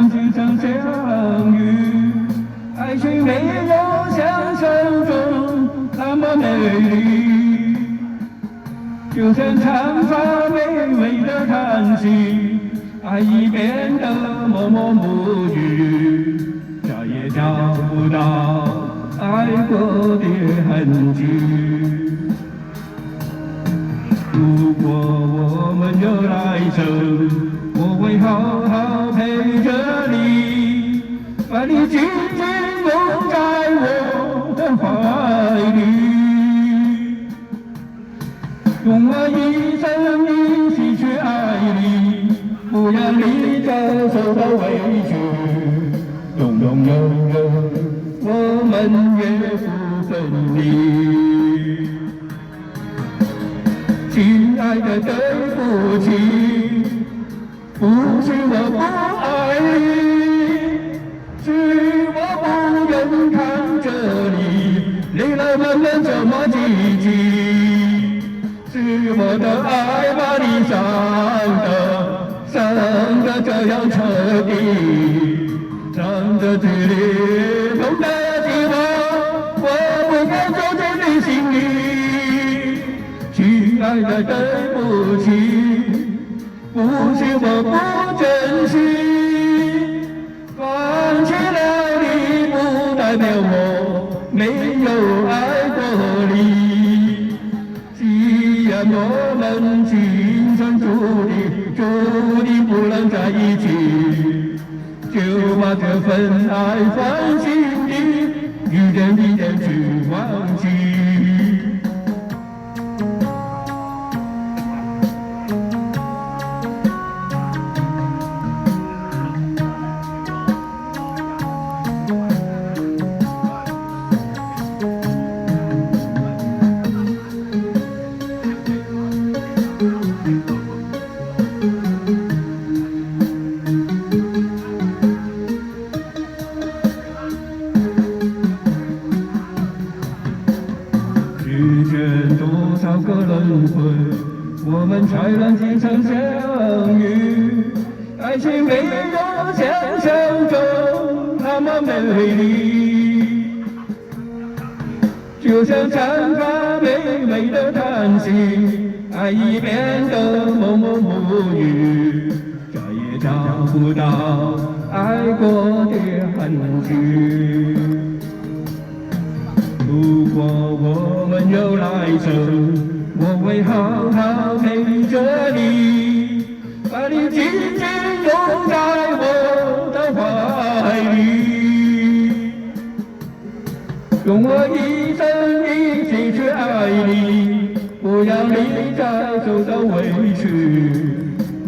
上几场相遇，爱情没有想象中那么美丽，就像长发微微的叹息，爱已变得默默无语，再也找不到爱过的痕迹。如果我们有来生，我会好好陪着你，把你紧紧拥在我的怀里，用我一生一起去爱你，不让你再受到委屈，永永远远我们也不分离。亲爱的，对不起，不是我不爱你，是我不愿看着你累了慢慢这么寂寂，是我的爱把你伤得这样彻底，伤得剧烈，痛得寂寞，我不该走进你心里。亲爱的，对不起，不是我不珍惜，放弃了你不代表我没有爱过你。既然我们今生注定不能在一起，就把这份爱放心底，一点一点去忘记。遇见多少个轮回，我们才能今生相遇？爱情没有想象中那么美丽，就像长发微微的叹息，爱已变得默默无语，再也找不到爱过的痕迹。如果我们有来生，我会好好陪着你，把你紧紧拥在我的怀里，用我一生一起去爱你，不让你再受到委屈，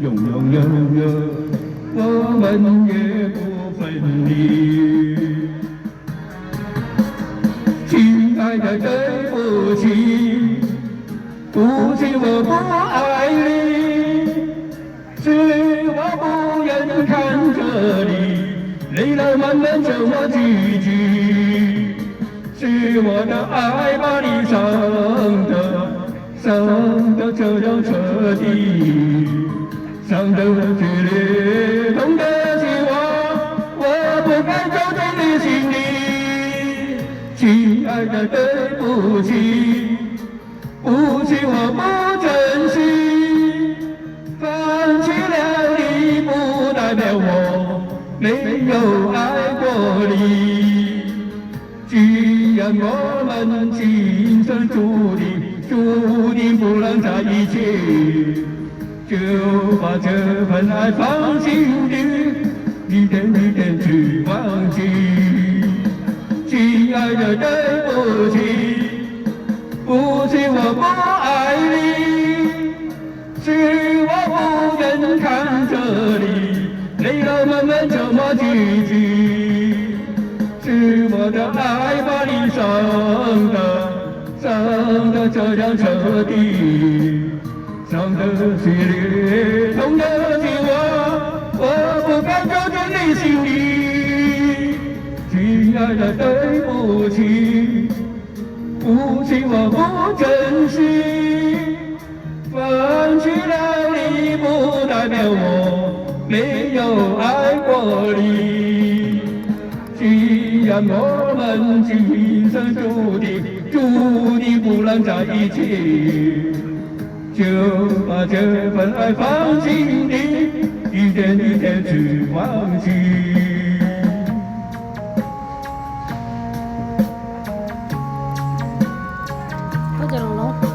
永永远远我们也不分离。亲爱的，对不起，不是我不爱你，是我不愿看着你累了慢慢这么寂寂，是我的爱把你伤得这样彻底，伤得剧烈，痛得希望我不该走进你心里。亲爱的，对不起，不是我不珍惜，放弃了你不代表我没有爱过你。既然我们今生注定不能在一起，就把这份爱放心底，一点一点去忘记。亲爱的，对不起，不是我不爱你，是我不愿看着你累了慢慢这么寂寂，是我的爱把你伤得这样彻底，伤得剧烈，痛得希望我不该走进你心里。亲爱的，对不起，不是我不珍惜，放弃了你不代表我没有爱过茉莉。既然我们今生注定不能在一起，就把这份爱放心里，一点一点去忘记。